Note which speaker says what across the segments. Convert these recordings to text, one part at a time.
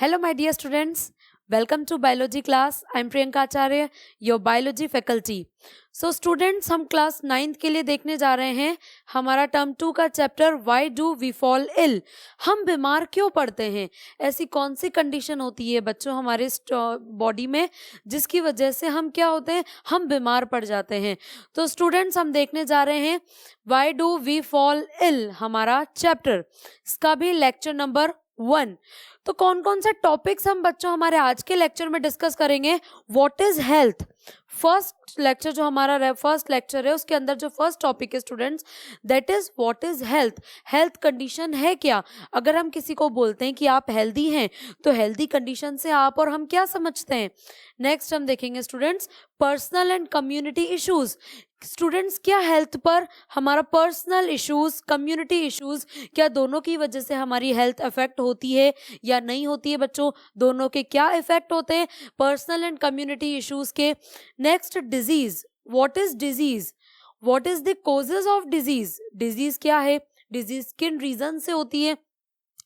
Speaker 1: Hello, my dear students. Welcome to biology class. I'm Priyanka Acharya, your biology faculty. So students, हम class 9th के लिए देखने जा रहे हैं हमारा टर्म 2 का chapter why do we fall ill. हम बीमार क्यों पड़ते हैं? ऐसी कौन सी कंडीशन होती है बच्चों हमारे बॉडी में जिसकी वजह से हम क्या होते हैं, हम बीमार पड़ जाते हैं। तो स्टूडेंट्स, हम देखने जा रहे हैं why do we fall ill, हमारा चैप्टर, इसका भी लेक्चर नंबर 1। तो कौन कौन से टॉपिक्स हम बच्चों हमारे आज के लेक्चर में डिस्कस करेंगे? What is health, first lecture जो हमारा फर्स्ट लेक्चर है उसके अंदर जो फर्स्ट टॉपिक है students, that is what is health. Health condition है क्या? अगर हम किसी को बोलते हैं कि आप हेल्दी हैं तो हेल्दी कंडीशन से आप और हम क्या समझते हैं? नेक्स्ट हम देखेंगे students personal and community issues. Students, क्या हेल्थ पर हमारा पर्सनल इश्यूज, कम्युनिटी इश्यूज, क्या दोनों की वजह से हमारी हेल्थ अफेक्ट होती है या नहीं होती है? बच्चों, दोनों के क्या इफेक्ट होते हैं पर्सनल एंड कम्युनिटी इश्यूज के। Next disease, what is disease, what is the causes of disease, disease क्या है, डिजीज किन रीजन से होती है।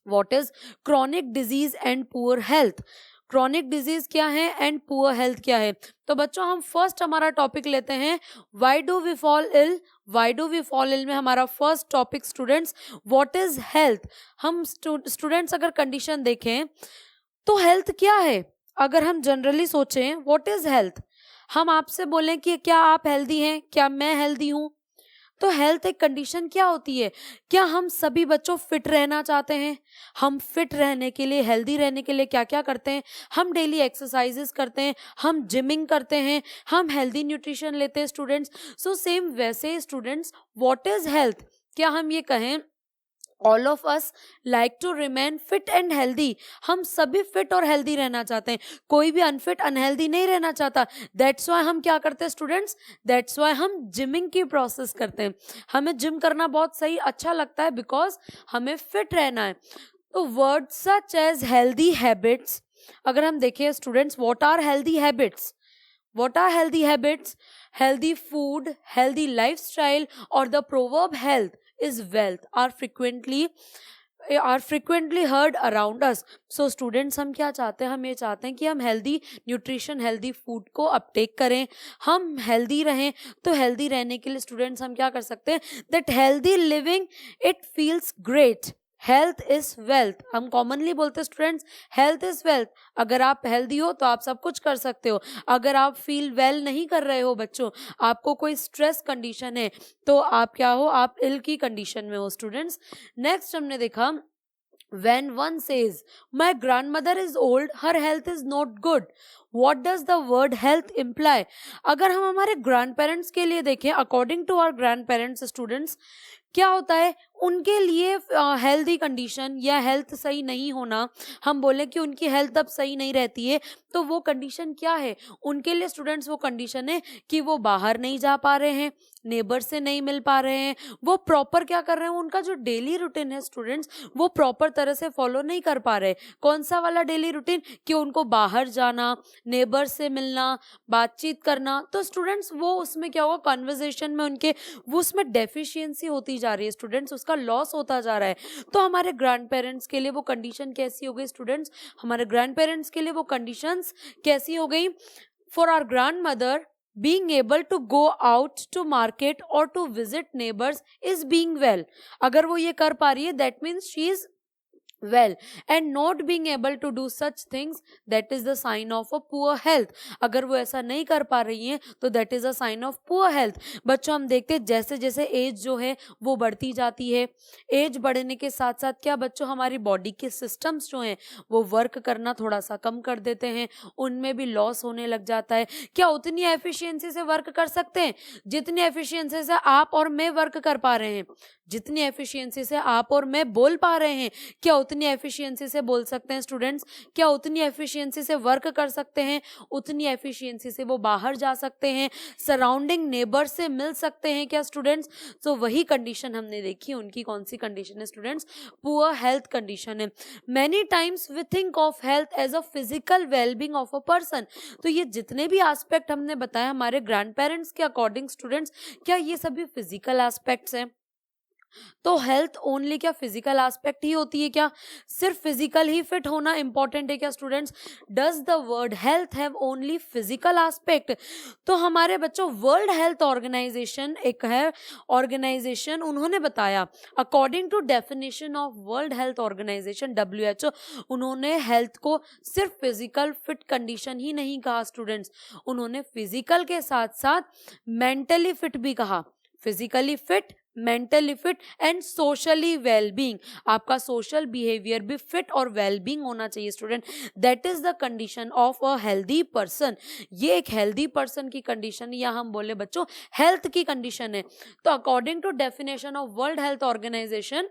Speaker 1: What is chronic disease and poor health, chronic disease क्या है एंड पुअर हेल्थ क्या है। तो बच्चों, हम फर्स्ट हमारा टॉपिक लेते हैं why do we fall ill. Why do we fall ill में हमारा first topic students what is health. हम स्टूडेंट्स अगर कंडीशन देखें तो हेल्थ क्या है, अगर हम जनरली सोचें व्हाट इज हेल्थ, हम आपसे बोलें कि क्या आप हेल्दी हैं, क्या मैं हेल्दी हूं, तो हेल्थ एक कंडीशन क्या होती है? क्या हम सभी बच्चों फिट रहना चाहते हैं? हम फिट रहने के लिए, हेल्दी रहने के लिए क्या क्या करते हैं? हम डेली एक्सरसाइजेस करते हैं, हम जिमिंग करते हैं, हम हेल्दी न्यूट्रिशन लेते हैं स्टूडेंट्स। सो सेम वैसे स्टूडेंट्स व्हाट इज हेल्थ, क्या हम ये कहें all of us like to remain fit and healthy, हम सभी फिट और हेल्दी रहना चाहते हैं, कोई भी अनफिट अनहेल्दी नहीं रहना चाहता। दैट्स वाई हम क्या करते हैं स्टूडेंट्स, दैट्स वाई हम जिमिंग की प्रोसेस करते हैं। हमें जिम करना बहुत सही अच्छा लगता है बिकॉज हमें फिट रहना है। तो words such as healthy habits, अगर हम देखें students what are healthy habits, what are healthy habits? Healthy food, healthy lifestyle or the proverb health is wealth are frequently heard around us. So students, हम क्या चाहते हैं? हम ये चाहते हैं कि हम हेल्दी न्यूट्रिशन, हेल्दी फूड को अपटेक करें, हम हेल्दी रहें। तो हेल्दी रहने के लिए स्टूडेंट्स हम क्या कर सकते हैं? That healthy living it feels great, health is wealth. हम कॉमनली बोलते हैं स्टूडेंट्स हेल्थ इज वेल्थ। अगर आप हेल्दी हो तो आप सब कुछ कर सकते हो। अगर आप फील वेल नहीं कर रहे हो बच्चों, आपको कोई स्ट्रेस कंडीशन है तो आप क्या हो, आप इल की कंडीशन में हो स्टूडेंट्स। नेक्स्ट हमने देखा when one says my grandmother is old, her health is not good, what does the word health imply? अगर हम हमारे ग्रैंड पेरेंट्स के लिए देखें, according to our grand parents students क्या होता है उनके लिए हेल्दी कंडीशन या हेल्थ सही नहीं होना, हम बोले कि उनकी हेल्थ अब सही नहीं रहती है, तो वो कंडीशन क्या है उनके लिए स्टूडेंट्स? वो कंडीशन है कि वो बाहर नहीं जा पा रहे हैं, नेबर से नहीं मिल पा रहे हैं, वो प्रॉपर क्या कर रहे हैं, उनका जो डेली रूटीन है स्टूडेंट्स वो प्रॉपर तरह से फॉलो नहीं कर पा रहे। कौन सा वाला डेली रूटीन? कि उनको बाहर जाना, नेबर से मिलना, बातचीत करना। तो स्टूडेंट्स वो उसमें क्या होगा, कॉन्वर्जेशन में उनके वो उसमें डेफिशिएंसी होती जा रही है स्टूडेंट्स, उसका लॉस होता जा रहा है। तो हमारे ग्रैंड पेरेंट्स के लिए वो कंडीशन कैसी हो गई स्टूडेंट्स? हमारे ग्रैंड पेरेंट्स के लिए वो कंडीशंस कैसी हो गई? For our grand mother being able to go out to market or to visit neighbors is being well. अगर वो ये कर पा रही है that means she is well, and not being able to do such things, that is the sign of a poor health. अगर वो ऐसा नहीं कर पा रही हैं तो that is a sign of poor health. बच्चों, हम देखते हैं जैसे जैसे एज जो है वो बढ़ती जाती है, एज बढ़ने के साथ साथ क्या बच्चों हमारी बॉडी के सिस्टम्स जो हैं वो वर्क करना थोड़ा सा कम कर देते हैं, उनमें भी लॉस होने लग जाता है। क्या उतनी एफिशिएंसी से वर्क कर सकते हैं जितनी एफिशिएंसी से आप और मैं वर्क कर पा रहे हैं? जितनी एफिशिएंसी से आप और मैं बोल पा रहे हैं, क्या उतनी एफिशिएंसी से बोल सकते हैं स्टूडेंट्स? क्या उतनी एफिशिएंसी से वर्क कर सकते हैं? उतनी एफिशिएंसी से वो बाहर जा सकते हैं, सराउंडिंग नेबर से मिल सकते हैं क्या स्टूडेंट्स? तो वही कंडीशन हमने देखी, उनकी कौन सी कंडीशन है स्टूडेंट्स? पुअर हेल्थ कंडीशन है। Many times we think of health as a physical wellbeing of a person. तो ये जितने भी एस्पेक्ट हमने बताया हमारे ग्रैंड पेरेंट्स के अकॉर्डिंग स्टूडेंट्स, क्या ये सभी फिजिकल एस्पेक्ट्स हैं? तो हेल्थ ओनली क्या फिजिकल एस्पेक्ट ही होती है क्या? सिर्फ फिजिकल ही फिट होना इंपॉर्टेंट है क्या students? Does the word health have only physical aspect? तो हमारे बच्चों वर्ल्ड हेल्थ ऑर्गेनाइजेशन एक है ऑर्गेनाइजेशन, उन्होंने बताया according to definition of World Health Organization WHO, उन्होंने हेल्थ को सिर्फ फिजिकल फिट कंडीशन ही नहीं कहा स्टूडेंट्स, उन्होंने फिजिकल के साथ साथ मेंटली फिट भी कहा। Physically fit, mentally fit and socially wellbeing, आपका सोशल बिहेवियर भी फिट और वेलबींग होना चाहिए student. That is the condition of a healthy person. ये एक हेल्दी पर्सन की कंडीशन या हम बोले बच्चों हेल्थ की कंडीशन है। तो according to definition of World Health Organization,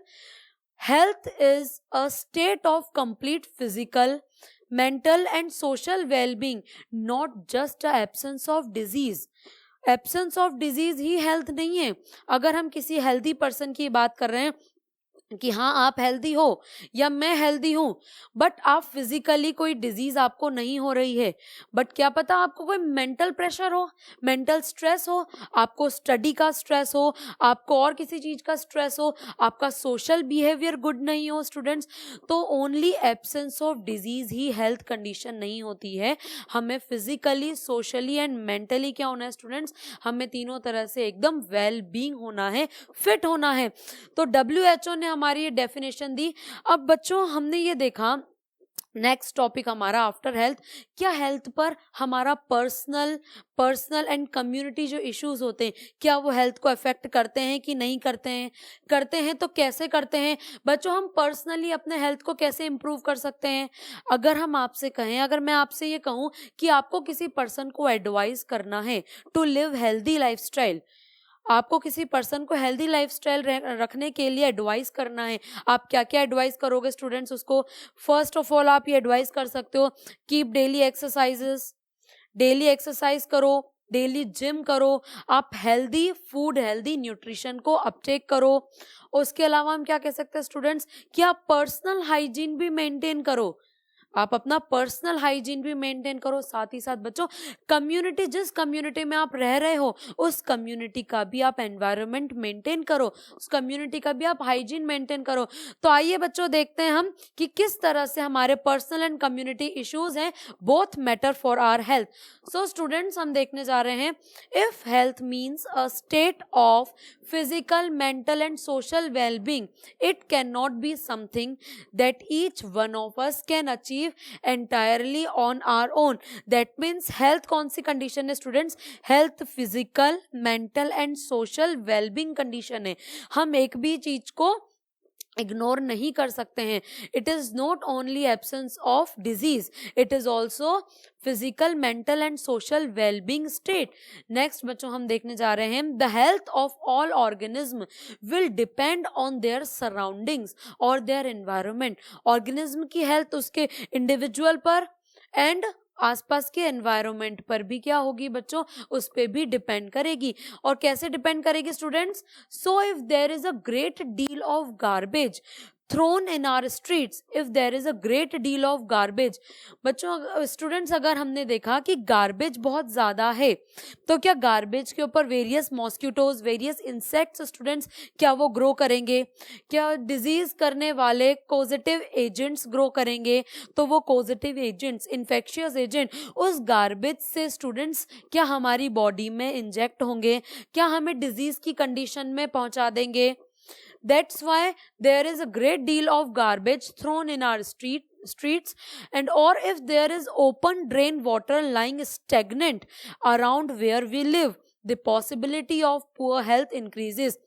Speaker 1: health is a state of complete physical, mental and social well-being, not just a absence of disease. Absence of disease he health नहीं है। अगर हम किसी healthy person की बात कर रहे हैं कि हाँ आप हेल्दी हो या मैं हेल्दी हूं, बट आप फिजिकली कोई डिजीज आपको नहीं हो रही है, बट क्या पता आपको कोई मेंटल प्रेशर हो, मेंटल स्ट्रेस हो, आपको स्टडी का स्ट्रेस हो, आपको और किसी चीज का स्ट्रेस हो, आपका सोशल बिहेवियर गुड नहीं हो स्टूडेंट्स, तो only absence of disease he health condition नहीं होती है। हमें फिजिकली, सोशली एंड मेंटली क्या होना है स्टूडेंट्स? हमें तीनों तरह से एकदम वेल बीइंग होना है, फिट होना है। तो WHO ने हमारी ये डेफिनेशन दी। अब बच्चों हमने ये देखा, नेक्स्ट टॉपिक हमारा आफ्टर हेल्थ, क्या हेल्थ पर हमारा पर्सनल एंड कम्युनिटी जो इश्यूज होते हैं, क्या वो हेल्थ को अफेक्ट करते हैं कि नहीं करते हैं? करते हैं तो कैसे करते हैं? बच्चों हम पर्सनली अपने हेल्थ को कैसे इंप्रूव कर सकते हैं? अगर हम आपसे कहें, अगर मैं आपसे ये कहूँ कि आपको किसी पर्सन को एडवाइस करना है टू लिव हेल्दी लाइफस्टाइल, आपको किसी पर्सन को हेल्दी लाइफस्टाइल रखने के लिए एडवाइस करना है, आप क्या क्या एडवाइस करोगे स्टूडेंट्स उसको? फर्स्ट ऑफ ऑल आप ये एडवाइस कर सकते हो, keep daily exercises, daily exercise करो, डेली जिम करो, आप हेल्दी फूड, हेल्दी न्यूट्रिशन को अपटेक करो। उसके अलावा हम क्या कह सकते हैं स्टूडेंट्स कि आप पर्सनल हाइजीन भी मेंटेन करो, आप अपना पर्सनल हाइजीन भी मेंटेन करो। साथ ही साथ बच्चों कम्युनिटी, जिस कम्युनिटी में आप रह रहे हो उस कम्युनिटी का भी आप एनवायरनमेंट मेंटेन करो, उस कम्युनिटी का भी आप हाइजीन मेंटेन करो। तो आइए बच्चों देखते हैं हम कि किस तरह से हमारे पर्सनल एंड कम्युनिटी इश्यूज हैं, both matter for our health. So students हम देखने जा रहे हैं, if health means a state of physical, mental and social well-being, it cannot be something that each one of us can achieve entirely on our own. That means health कौन सी condition है students? Health physical, mental and social well-being condition है। हम एक भी चीज को ignore नहीं कर सकते हैं। It is not only absence of disease, it is also physical, mental and social wellbeing state. Next बच्चों हम देखने जा रहे हैं, the health of all organism will depend on their surroundings और देयर एनवायरनमेंट। ऑर्गेनिज्म की हेल्थ उसके individual पर एंड आसपास के एनवायरनमेंट पर भी क्या होगी बच्चों? उस पे भी डिपेंड करेगी। और कैसे डिपेंड करेगी students? So if there is a great deal of garbage thrown in our streets, if there is a great deal of garbage, बच्चों स्टूडेंट्स अगर हमने देखा कि गार्बेज बहुत ज्यादा है, तो क्या गार्बेज के ऊपर various mosquitoes, various insects students क्या वो ग्रो करेंगे? क्या डिजीज करने वाले कॉजेटिव एजेंट्स ग्रो करेंगे? तो वो कॉजेटिव एजेंट्स, इन्फेक्शियस एजेंट उस गार्बेज से स्टूडेंट्स क्या हमारी बॉडी में इंजेक्ट होंगे? क्या हमें डिजीज की कंडीशन में पहुंचा देंगे? That's why there is a great deal of garbage thrown in our streets, and or if there is open drain water lying stagnant around where we live, the possibility of poor health increases.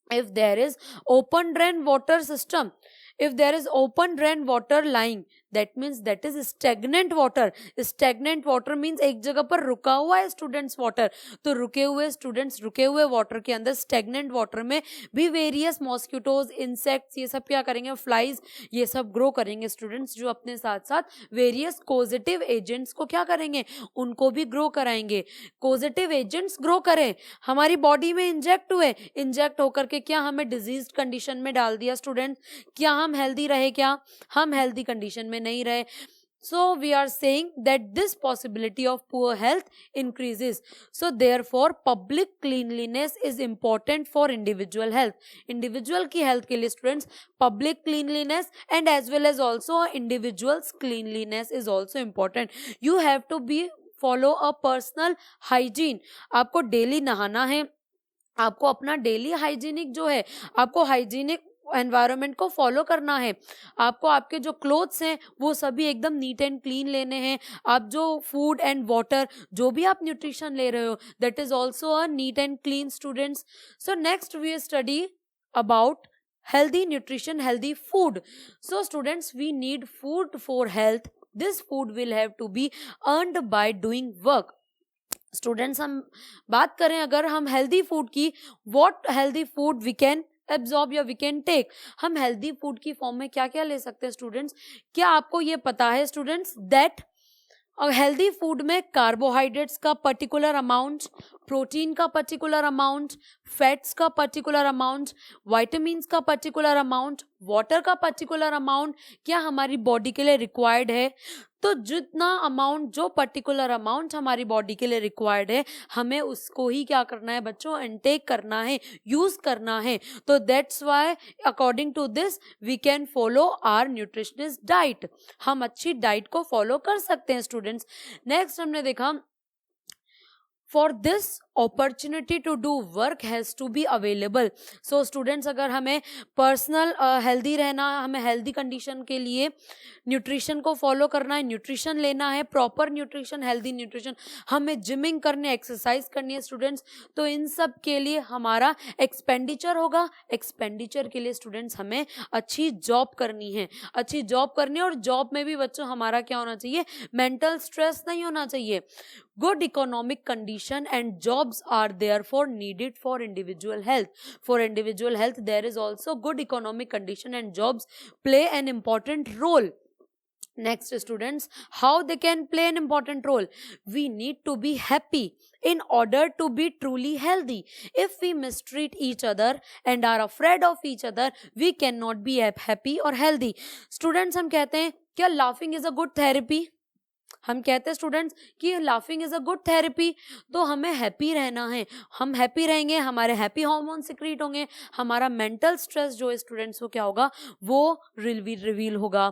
Speaker 1: If there is open drain water system, if there is open drain water lying, that means that is stagnant water. stagnant water means एक जगह पर रुका हुआ है students water, तो रुके हुए water के अंदर, stagnant वाटर में भी वेरियस मॉस्किटोज, इंसेक्ट्स, ये सब क्या करेंगे? फ्लाइज, ये सब ग्रो करेंगे स्टूडेंट्स, जो अपने साथ साथ वेरियस कॉजेटिव एजेंट्स को क्या करेंगे? उनको भी ग्रो कराएंगे। कॉजेटिव एजेंट्स ग्रो करें, हमारी बॉडी में इंजेक्ट हुए, इंजेक्ट होकर के क्या हमें डिजीज कंडीशन में डाल दिया स्टूडेंट? क्या हम हेल्दी रहे? क्या हम हेल्दी कंडीशन में नहीं रहे? So we are saying that this possibility of poor health increases. So therefore public cleanliness is important for individual health. Individual की health के लिए students public cleanliness and as well as also individuals cleanliness is also important. You have to be follow a personal hygiene. आपको daily नहाना है, आपको अपना daily hygienic जो है, आपको हाइजीनिक एनवायरनमेंट को फॉलो करना है. आपको आपके जो क्लोथ्स हैं वो सभी एकदम नीट एंड क्लीन लेने हैं. आप जो फूड एंड वाटर जो भी आप न्यूट्रिशन ले रहे हो that is also a neat and clean students. So next we study about healthy nutrition, healthy food. So students, we need food for health. This food will have to be earned by doing work. Students हम बात करें अगर हम healthy food की, what healthy food we can absorb या we can take. हम healthy food की form में क्या क्या ले सकते हैं स्टूडेंट्स? क्या आपको ये पता है स्टूडेंट्स दैट हेल्दी फूड में कार्बोहाइड्रेट्स का पर्टिकुलर अमाउंट, प्रोटीन का पर्टिकुलर अमाउंट, फैट्स का पर्टिकुलर अमाउंट, वाइटामिन्स का पर्टिकुलर अमाउंट, वाटर का पर्टिकुलर अमाउंट क्या हमारी बॉडी के लिए रिक्वायर्ड है? तो जितना अमाउंट, जो पर्टिकुलर अमाउंट हमारी बॉडी के लिए रिक्वायर्ड है, हमें उसको ही क्या करना है बच्चों? इनटेक करना है, यूज करना है. तो that's why according to this we can follow our nutritionist diet. हम अच्छी डाइट को फॉलो कर सकते हैं स्टूडेंट्स. नेक्स्ट हमने देखा for this opportunity to do work has to be available. So students, अगर हमें पर्सनल हेल्दी रहना, हमें हेल्दी कंडीशन के लिए न्यूट्रिशन को फॉलो करना है, न्यूट्रिशन लेना है, प्रॉपर न्यूट्रिशन, हेल्दी न्यूट्रिशन, हमें जिमिंग करनी है, एक्सरसाइज करनी है स्टूडेंट्स, तो इन सब के लिए हमारा एक्सपेंडिचर होगा. एक्सपेंडिचर के लिए स्टूडेंट्स हमें अच्छी जॉब करनी है, अच्छी जॉब करनी है. और जॉब में भी बच्चों हमारा क्या होना चाहिए? मेंटल स्ट्रेस नहीं होना चाहिए. Good economic condition and jobs are therefore needed for individual health. For individual health, there is also good economic condition and jobs play an important role. Next students, how they can play an important role? We need to be happy in order to be truly healthy. If we mistreat each other and are afraid of each other, we cannot be happy or healthy. Students, हम कहते हैं क्या laughing is a good therapy? हम कहते हैं students कि laughing is a good therapy. तो हमें हैप्पी रहना है. हम हैप्पी रहेंगे, हमारे हैप्पी हार्मोन सिक्रीट होंगे, हमारा मेंटल स्ट्रेस जो है स्टूडेंट्स को क्या होगा? वो रिवील होगा.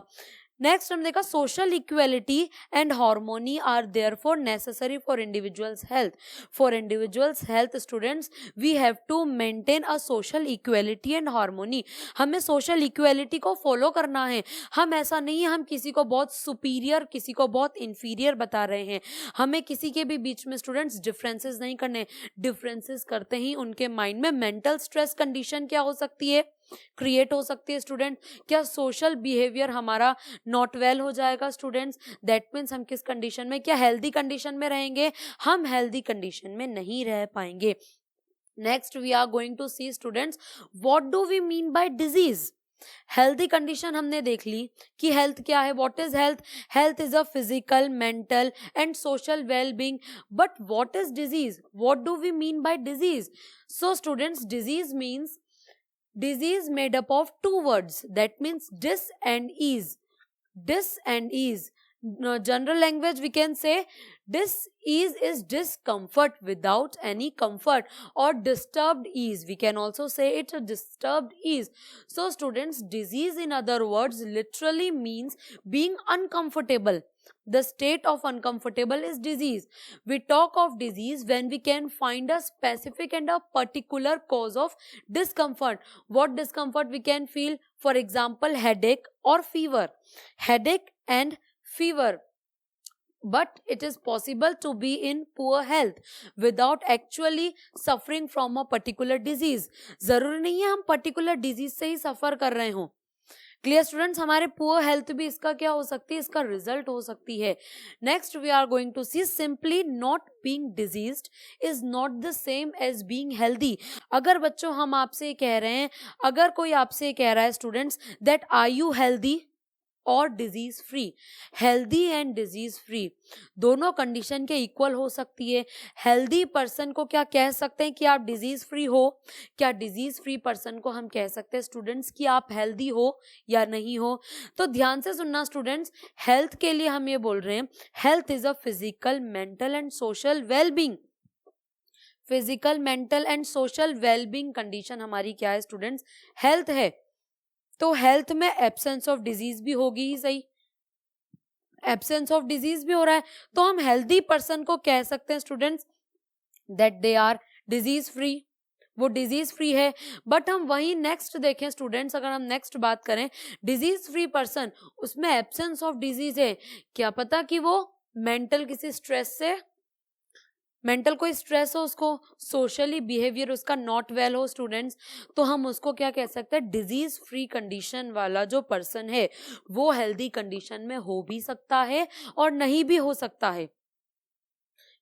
Speaker 1: नेक्स्ट हम देखा social equality and harmony are therefore necessary for individuals health. For individuals health students we have to maintain a social equality and harmony. हमें सोशल इक्वेलिटी को फॉलो करना है. हम ऐसा नहीं है हम किसी को बहुत सुपीरियर, किसी को बहुत इंफीरियर बता रहे हैं. हमें किसी के भी बीच में स्टूडेंट्स डिफरेंसेस नहीं करने. डिफरेंसेस करते ही उनके माइंड में मेंटल स्ट्रेस कंडीशन क्या हो सकती है? क्रिएट हो सकती है स्टूडेंट. क्या सोशल बिहेवियर हमारा नॉट वेल हो जाएगा स्टूडेंट्स? दैट मीन्स हम किस कंडीशन में, क्या हेल्दी कंडीशन में रहेंगे? हम हेल्दी कंडीशन में नहीं रह पाएंगे. Next we are going to see students what do we mean by disease. Healthy condition हमने देख ली कि हेल्थ क्या है. What is health? Health is a physical, mental and social well being. But what is disease? What do we mean by disease? So students, disease means disease made up of two words, that means dis and ease. Dis and ease. General language we can say dis-ease is discomfort without any comfort, or disturbed ease. We can also say it's a disturbed ease. So students, disease in other words literally means being uncomfortable. The state of uncomfortable is disease. We talk of disease when we can find a specific and a particular cause of discomfort. What discomfort we can feel? For example, headache or fever. Headache and fever. But it is possible to be in poor health without actually suffering from a particular disease. जरूरी नहीं है हम particular disease से ही सफर कर रहे हों. Clear students, हमारे poor health भी इसका क्या हो सकती है? इसका रिजल्ट हो सकती है. Next we are going to see simply not being diseased is not the same as being healthy. अगर बच्चों हम आपसे कह रहे हैं, अगर कोई आपसे कह रहा है students that are you healthy, और disease free. Healthy and disease free दोनों कंडीशन के इक्वल हो सकती है। हेल्दी पर्सन को क्या कह सकते हैं कि आप डिजीज फ्री हो, क्या डिजीज फ्री पर्सन को हम कह सकते हैं स्टूडेंट्स कि आप हेल्दी हो या नहीं हो। तो ध्यान से सुनना स्टूडेंट्स, हेल्थ के लिए हम ये बोल रहे हैं health is a physical, mental and social wellbeing. Physical, mental and social wellbeing condition हमारी क्या है स्टूडेंट्स, हेल्थ है। तो हेल्थ में एब्सेंस ऑफ डिजीज भी होगी ही सही, एब्सेंस ऑफ डिजीज भी हो रहा है, तो हम हेल्दी पर्सन को कह सकते हैं students that they are disease free, वो डिजीज फ्री है। बट हम वही नेक्स्ट देखें स्टूडेंट्स, अगर हम नेक्स्ट बात करें डिजीज फ्री पर्सन, उसमें एब्सेंस ऑफ डिजीज है, क्या पता कि वो मेंटल किसी स्ट्रेस से, मेंटल कोई स्ट्रेस हो, उसको सोशली बिहेवियर उसका नॉट वेल हो स्टूडेंट्स, तो हम उसको क्या कह सकते हैं, डिजीज फ्री कंडीशन वाला जो पर्सन है वो हेल्दी कंडीशन में हो भी सकता है और नहीं भी हो सकता है।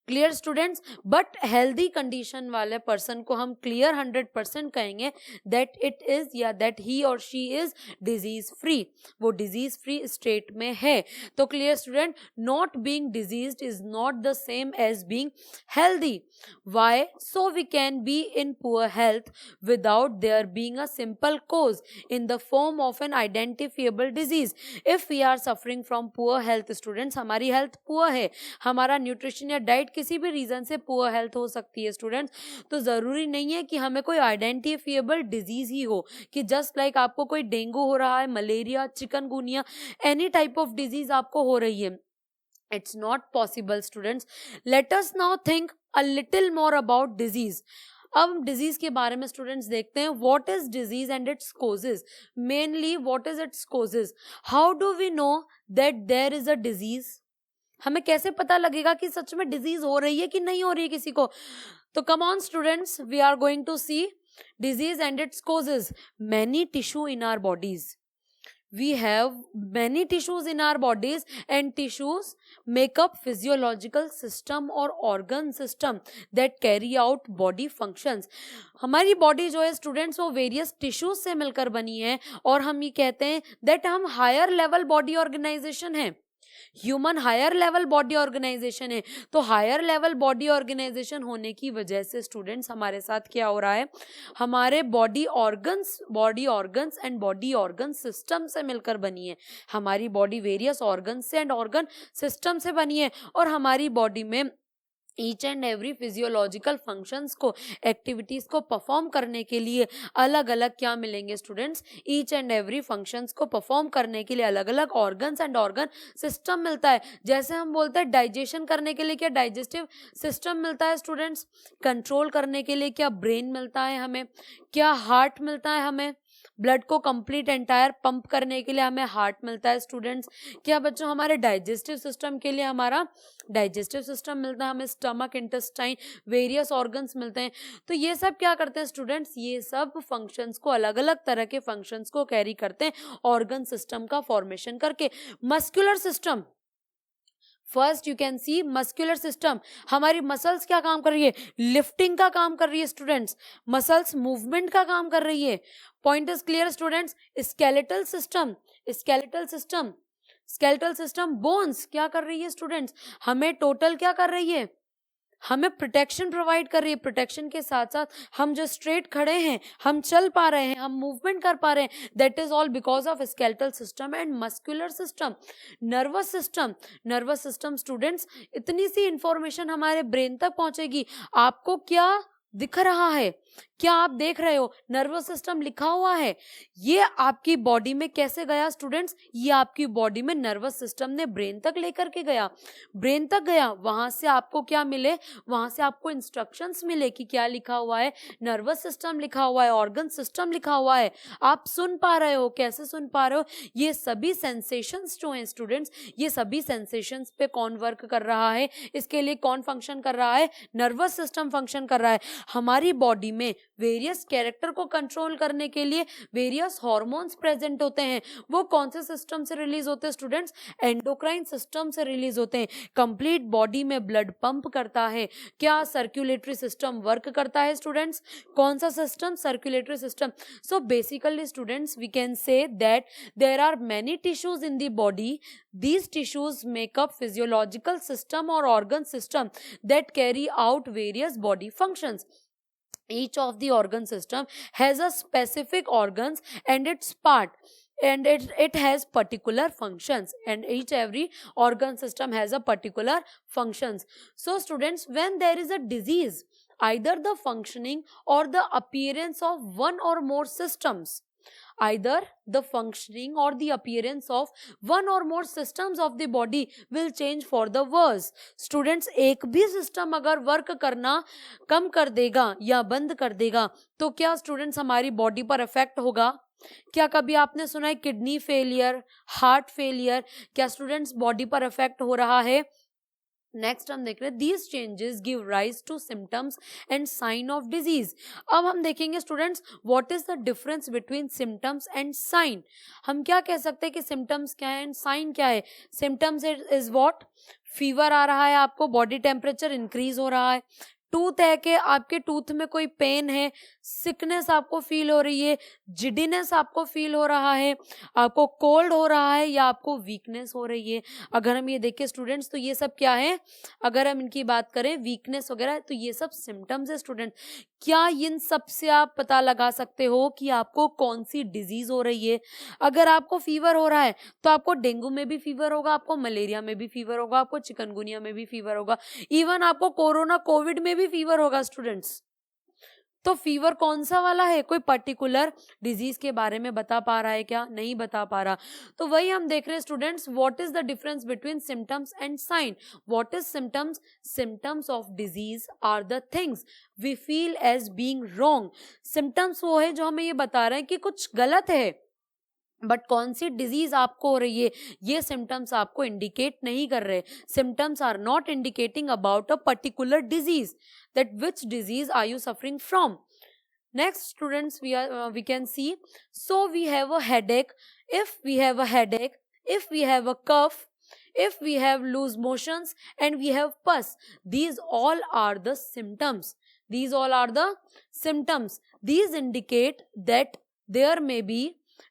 Speaker 1: Clear students, but healthy condition वाले पर्सन को हम क्लियर 100% कहेंगे दैट इट इज या दैट ही और शी इज डिजीज फ्री, वो डिजीज फ्री स्टेट में है। तो clear student, not being diseased is not the same as being healthy. Why? So we can be in poor health without there being a simple cause in the form of an identifiable disease. If we are suffering from poor health students, हमारी health poor है, हमारा nutrition या diet किसी भी reason से poor health हो सकती है स्टूडेंट्स, तो जरूरी नहीं है कि हमें कोई आइडेंटिफिएबल डिजीज ही हो, कि जस्ट लाइक आपको कोई डेंगू हो रहा है, malaria, chikungunya, any type of disease आपको हो रही है, it's not possible students. Let us now think a little more about disease. अब हम डिजीज के बारे में स्टूडेंट्स देखते हैं, what is disease and its causes. Mainly what is its causes, how do we know that there is a disease, हमें कैसे पता लगेगा कि सच में डिजीज हो रही है कि नहीं हो रही है किसी को। तो come on students, we are going to see disease and its causes. Many tissue in our bodies, we have many tissues in our bodies and tissues make up physiological system or organ system that carry out body functions। हमारी body जो है students वो various tissues से मिलकर बनी है और हम ये कहते हैं दैट हम हायर लेवल बॉडी ऑर्गेनाइजेशन है, human higher level body organisation है। तो हायर लेवल बॉडी ऑर्गेनाइजेशन होने की वजह से स्टूडेंट्स हमारे साथ क्या हो रहा है, हमारे body organs and body organ system से मिलकर बनी है। हमारी बॉडी वेरियस ऑर्गन से एंड ऑर्गन सिस्टम से बनी है और हमारी बॉडी में each and every physiological functions को, एक्टिविटीज को परफॉर्म करने के लिए अलग अलग क्या मिलेंगे students, each and every functions को परफॉर्म करने के लिए अलग अलग ऑर्गन्स एंड ऑर्गन सिस्टम मिलता है। जैसे हम बोलते हैं डाइजेशन करने के लिए क्या डाइजेस्टिव सिस्टम मिलता है स्टूडेंट्स, कंट्रोल करने के लिए क्या ब्रेन मिलता है हमें, क्या हार्ट मिलता है हमें, ब्लड को कंप्लीट एंटायर पंप करने के लिए हमें हार्ट मिलता है स्टूडेंट्स। क्या बच्चों हमारे डाइजेस्टिव सिस्टम के लिए हमारा डाइजेस्टिव सिस्टम मिलता है, हमें स्टमक, इंटेस्टाइन, वेरियस ऑर्गन्स मिलते हैं। तो ये सब क्या करते हैं स्टूडेंट्स, ये सब फंक्शंस को, अलग अलग तरह के फंक्शंस को कैरी करते हैं ऑर्गन सिस्टम का फॉर्मेशन करके। Muscular system, first you can see muscular system, हमारी मसल्स क्या काम कर रही है, लिफ्टिंग का काम कर रही है स्टूडेंट्स, मसल्स मूवमेंट का काम कर रही है। Point is clear students. Skeletal system, skeletal system bones क्या कर रही है स्टूडेंट्स, हमें टोटल क्या कर रही है, हमें प्रोटेक्शन प्रोवाइड कर रही है। प्रोटेक्शन के साथ साथ हम जो स्ट्रेट खड़े हैं, हम चल पा रहे हैं, हम मूवमेंट कर पा रहे हैं, that is all because of skeletal system and muscular system. Nervous system students, इतनी सी इंफॉर्मेशन हमारे ब्रेन तक पहुंचेगी। आपको क्या दिख रहा है, क्या आप देख रहे हो, नर्वस सिस्टम लिखा हुआ है, ये आपकी बॉडी में कैसे गया स्टूडेंट्स, ये आपकी बॉडी में नर्वस सिस्टम ने ब्रेन तक लेकर के गया, ब्रेन तक गया, वहां से आपको क्या मिले, वहां से आपको इंस्ट्रक्शंस मिले कि क्या लिखा हुआ है, नर्वस सिस्टम लिखा हुआ है, ऑर्गन सिस्टम लिखा हुआ है, आप सुन पा रहे हो, कैसे सुन पा रहे हो, ये सभी सेंसेशंस जो हैं स्टूडेंट्स, ये सभी सेंसेशंस पे कौन वर्क कर रहा है, इसके लिए कौन फंक्शन कर रहा है, नर्वस सिस्टम फंक्शन कर रहा है। हमारी बॉडी में वेरियस कैरेक्टर को कंट्रोल करने के लिए वेरियस हॉर्मोन्स प्रेजेंट होते हैं। वो कौन से सिस्टम से रिलीज होते हैं स्टूडेंट्स? एंडोक्राइन सिस्टम से रिलीज होते हैं। कंप्लीट बॉडी में ब्लड पंप करता है। क्या सर्कुलेटरी सिस्टम वर्क करता है स्टूडेंट्स? कौन सा system? Circulatory system. So basically students we can say that there are many tissues in the body. These tissues make up physiological system or organ system that carry out various body functions. Each of the organ system has a specific organs and its part, and it has particular functions, and each every organ system has a particular functions. So students, when there is a disease, either the functioning or the appearance of one or more systems, either the functioning or the appearance of one or more systems of the body will change for the worse. Students, एक भी system अगर work करना कम कर देगा या बंद कर देगा तो क्या स्टूडेंट्स हमारी बॉडी पर इफेक्ट होगा? क्या कभी आपने सुना है किडनी फेलियर, हार्ट फेलियर? क्या स्टूडेंट्स बॉडी पर इफेक्ट हो रहा है? नेक्स्ट हम देख रहे हैं these changes give rise to symptoms and sign of disease. अब हम देखेंगे students what is the difference between symptoms and sign. हम क्या कह सकते हैं कि सिम्टम्स क्या है एंड साइन क्या है? Symptoms is what? फीवर आ रहा है आपको, बॉडी टेम्परेचर इंक्रीज हो रहा है, टूथ है कि आपके टूथ में कोई पेन है, सिकनेस आपको फील हो रही है, जिडीनेस आपको फील हो रहा है, आपको कोल्ड हो रहा है या आपको वीकनेस हो रही है. अगर हम ये देखें स्टूडेंट्स तो ये सब क्या है? अगर हम इनकी बात करें वीकनेस वगैरह तो ये सब सिम्टम्स है स्टूडेंट. क्या इन सब से आप पता लगा सकते हो कि आपको कौन सी डिजीज हो रही है? अगर आपको फीवर हो रहा है तो आपको डेंगू में भी फीवर होगा, आपको मलेरिया में भी फीवर होगा, आपको चिकनगुनिया में भी फीवर होगा, इवन आपको कोरोना कोविड में भी फीवर होगा स्टूडेंट्स. तो फीवर कौन सा वाला है? कोई पर्टिकुलर डिजीज के बारे में बता पा रहा है क्या? नहीं बता पा रहा. तो वही हम देख रहे हैं students what is the difference between symptoms and sign. What is symptoms? Symptoms of disease are the things we feel as being wrong. Symptoms वो है जो हमें ये बता रहे हैं कि कुछ गलत है, बट कौन सी डिजीज आपको हो रही है ये सिम्टम्स आपको इंडिकेट नहीं कर रहे. Symptoms are not indicating about a particular disease, that which disease are you suffering from. Next students we can see, so we have a headache. If we have a headache, if we have a cough, if we have loose motions and we have pus, these all are the symptoms. These all are the symptoms. These indicate that there may be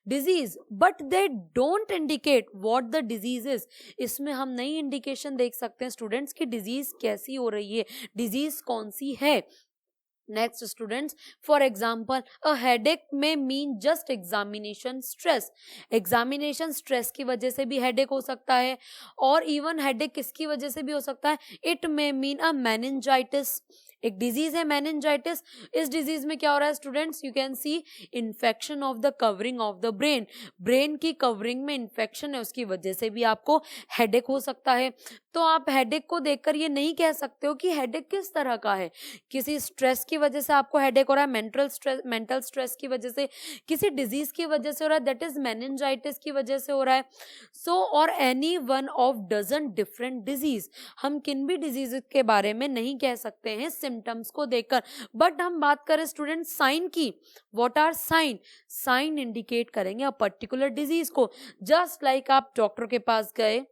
Speaker 1: disease but they don't indicate what the disease is. इसमें हम नई indication देख सकते हैं students की disease कैसी हो रही है, डिजीज कौन सी है. Next students, for example a headache में mean just examination stress. Examination stress की वजह से भी हेडेक हो सकता है, और इवन हेडेक किसकी वजह से भी हो सकता है? इट में मीन अ मेनिंजाइटिस. एक डिजीज है मेनिंजाइटिस. इस डिजीज में क्या हो रहा है students? You can see infection of the covering of the brain. Brain की कवरिंग में इन्फेक्शन है, उसकी वजह से भी आपको हेडेक हो सकता है. तो आप हेडेक को देखकर ये नहीं कह सकते हो कि हेडेक किस तरह का है. किसी स्ट्रेस की वजह से आपको हेडेक हो रहा है, मेंटल स्ट्रेस की वजह से, किसी डिजीज की वजह से हो रहा है, दैट इज मेनिंजाइटिस की वजह से हो रहा है. सो और any one of dozen different disease. हम किन भी डिजीज के बारे में नहीं कह सकते हैं सिम्टम्स को देखकर. बट हम बात करें स्टूडेंट साइन की. What are sign? Sign indicate करेंगे अ पर्टिकुलर डिजीज को. जस्ट लाइक आप डॉक्टर के पास गए,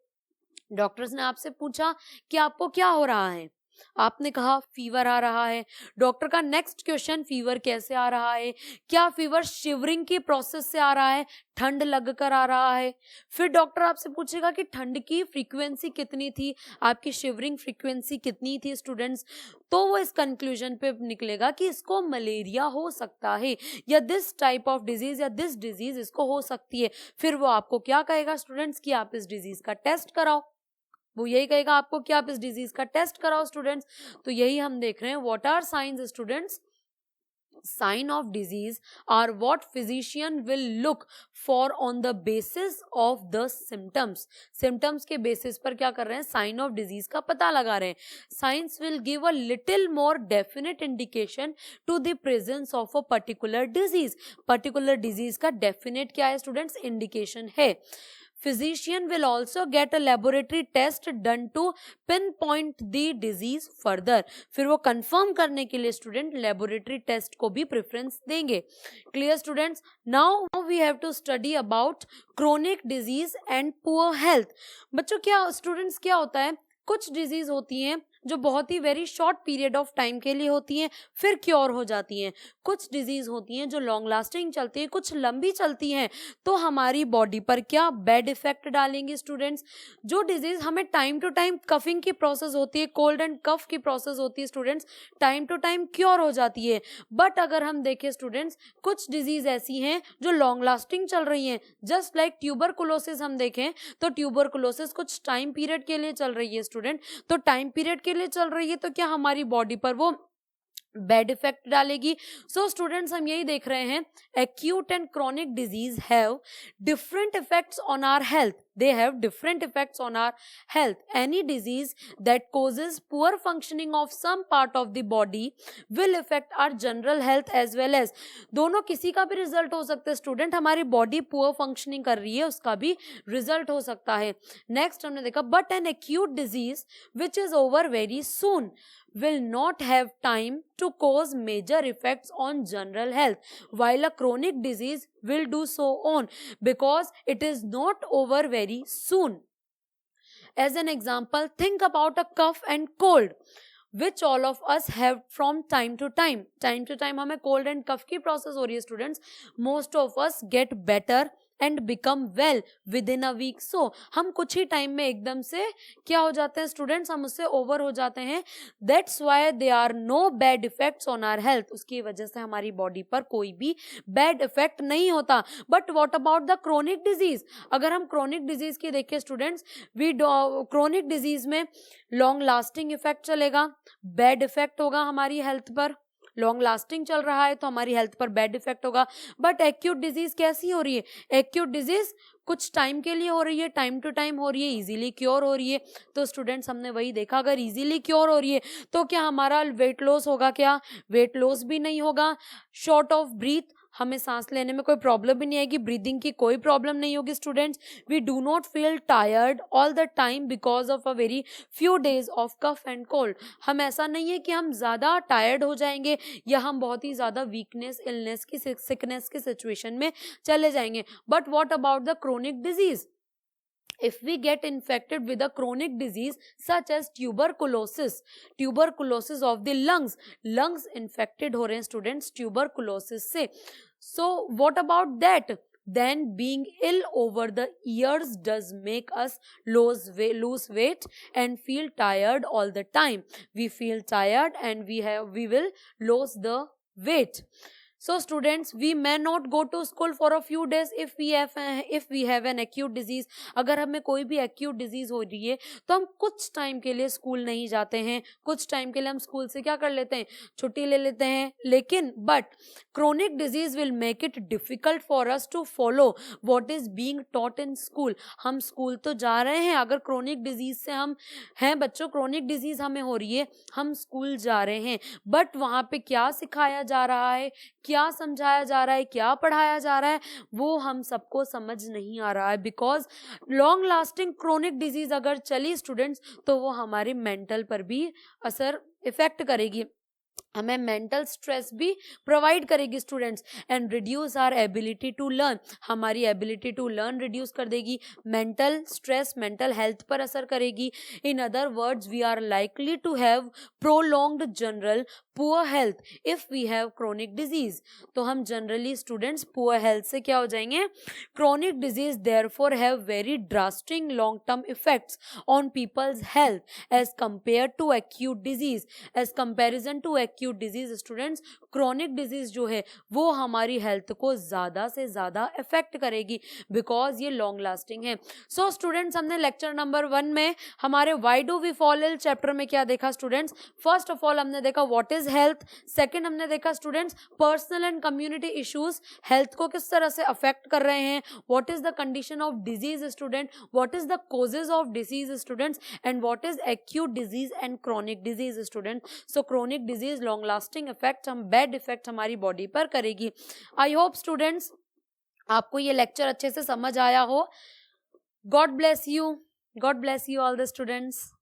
Speaker 1: डॉक्टर्स ने आपसे पूछा कि आपको क्या हो रहा है, आपने कहा फीवर आ रहा है. डॉक्टर का नेक्स्ट क्वेश्चन, फीवर कैसे आ रहा है? क्या फीवर शिवरिंग की प्रोसेस से आ रहा है, ठंड लगकर आ रहा है? फिर डॉक्टर आपसे पूछेगा कि ठंड की फ्रीक्वेंसी कितनी थी, आपकी शिवरिंग फ्रीक्वेंसी कितनी थी स्टूडेंट्स. तो वो इस कंक्लूजन पे निकलेगा कि इसको मलेरिया हो सकता है, या दिस टाइप ऑफ डिजीज या दिस डिजीज इसको हो सकती है. फिर वो आपको क्या कहेगा स्टूडेंट्स कि आप इस डिजीज का टेस्ट कराओ. वो यही कहेगा आपको कि आप इस डिजीज का टेस्ट कराओ स्टूडेंट्स. तो यही हम देख रहे हैं. What are signs students? Sign of disease are what physician will look for on the basis of the symptoms. Symptoms के basis पर क्या कर रहे हैं? Sign of disease का पता लगा रहे हैं. Science will give a little more definite indication to the presence of a particular disease. Particular disease का definite क्या है students? Indication है. physician will also get a laboratory test done to pinpoint the disease further. फिर वो confirm करने के लिए student laboratory test को भी प्रेफरेंस देंगे. Clear students? Now we have to study about chronic disease and poor health. बच्चों क्या स्टूडेंट्स क्या होता है, कुछ डिजीज होती हैं जो बहुत ही very short period of time के लिए होती हैं, फिर क्योर हो जाती हैं. कुछ डिजीज होती हैं जो लॉन्ग लास्टिंग चलती हैं, कुछ लंबी चलती हैं, तो हमारी बॉडी पर क्या बैड इफेक्ट डालेंगे स्टूडेंट्स. जो डिजीज हमें टाइम टू टाइम कफिंग की प्रोसेस होती है, कोल्ड एंड कफ की प्रोसेस होती है students, time to time cure हो जाती है. बट अगर हम देखें स्टूडेंट्स, कुछ डिजीज ऐसी हैं जो लॉन्ग लास्टिंग चल रही हैं. जस्ट लाइक ट्यूबरकुलोसिस हम देखें तो ट्यूबरकुलोसिस कुछ टाइम पीरियड के लिए चल रही है स्टूडेंट, तो टाइम पीरियड के लिए चल रही है तो क्या हमारी बॉडी पर वो बैड इफेक्ट डालेगी. सो स्टूडेंट्स हम यही देख रहे हैं, acute and chronic disease have different effects on our health. They have different effects on our health. Any disease that causes poor functioning of some part of the body will affect our general health as well as. दोनों किसी का भी result हो सकता है student, हमारी body poor functioning कर रही है उसका भी रिजल्ट हो सकता है. नेक्स्ट हमने देखा, but an acute disease which is over very soon will not have time to cause major effects on general health, while a chronic disease will do so on because it is not over very soon. As an example, think about a cough and cold which all of us have from time to time. Time to time हमें cold and cough की process हो रही है students. Most of us get better and become well within a week. So हम कुछ ही time में एकदम से क्या हो जाते हैं स्टूडेंट्स, हम उससे ओवर हो जाते हैं. That's why there are no bad effects on our health. उसकी वजह से हमारी बॉडी पर कोई भी बैड इफेक्ट नहीं होता. But what about the chronic disease? अगर हम क्रोनिक डिजीज की देखें स्टूडेंट्स, क्रोनिक डिजीज में लॉन्ग लास्टिंग इफेक्ट चलेगा, बैड इफेक्ट होगा हमारी हेल्थ पर. लॉन्ग लास्टिंग चल रहा है तो हमारी हेल्थ पर बैड इफेक्ट होगा. बट एक्यूट डिजीज कैसी हो रही है? एक्यूट डिजीज कुछ टाइम के लिए हो रही है, टाइम टू टाइम हो रही है, इजीली क्योर हो रही है. तो स्टूडेंट्स हमने वही देखा, अगर इजीली क्योर हो रही है तो क्या हमारा वेट लॉस होगा? क्या वेट लॉस भी नहीं होगा. शॉर्ट ऑफ ब्रीथ, हमें सांस लेने में कोई प्रॉब्लम भी नहीं आएगी, ब्रीदिंग की कोई प्रॉब्लम नहीं होगी students. We do not feel tired all the time because of a very few days of cough and cold. हम ऐसा नहीं है कि हम ज़्यादा टायर्ड हो जाएंगे या हम बहुत ही ज़्यादा वीकनेस, इलनेस की, सिकनेस की सिचुएशन में चले जाएंगे. But what about the chronic disease? If we get infected with a chronic disease such as tuberculosis of the lungs infected हो रहे हैं students tuberculosis से. So what about that? Then being ill over the years does make us lose weight and feel tired all the time. We feel tired and we will lose the weight. So students, we may not go to school for a few days if we have an acute disease. अगर हमें कोई भी acute disease हो रही है तो हम कुछ टाइम के लिए स्कूल नहीं जाते हैं, कुछ टाइम के लिए हम स्कूल से क्या कर लेते हैं, छुट्टी ले लेते हैं. लेकिन but chronic disease will make it difficult for us to follow what is being taught in school. हम स्कूल तो जा रहे हैं, अगर chronic disease से हम हैं बच्चों, chronic disease हमें हो रही है, हम स्कूल जा रहे हैं, बट वहाँ पे क्या सिखाया जा रहा है, क्या समझाया जा रहा है, क्या पढ़ाया जा रहा है, वो हम सबको समझ नहीं आ रहा है. Because long lasting chronic disease अगर चली स्टूडेंट्स तो वो हमारे मेंटल पर भी असर इफेक्ट करेगी, हमें मेंटल स्ट्रेस भी प्रोवाइड करेगी students. And reduce our ability to learn, हमारी एबिलिटी टू लर्न रिड्यूस कर देगी. मेंटल स्ट्रेस मेंटल हेल्थ पर असर करेगी. In other words we are likely to have prolonged general poor health if we have chronic disease. तो हम generally students poor health से क्या हो जाएंगे, chronic disease therefore have very drastic long term effects on people's health as compare to acute disease. As comparison to acute disease students, chronic disease जो है वो हमारी हेल्थ को ज्यादा से ज्यादा इफेक्ट करेगी बिकॉज ये लॉन्ग लास्टिंग है. सो स्टूडेंट्स, हमने लेक्चर नंबर 1 में हमारे why do we fall ill chapter में क्या देखा स्टूडेंट्स? फर्स्ट ऑफ ऑल हमने देखा व्हाट इज हेल्थ. सेकंड हमने देखा students personal and community issues health को किस तरह से अफेक्ट कर रहे हैं. What is the condition of disease student, what is the causes of disease students, and what is acute disease and chronic disease student. So chronic disease long lasting effect, हम bad effect हमारी body पर करेगी. I hope students आपको ये lecture अच्छे से समझ आया हो. God bless you. God bless you all the students.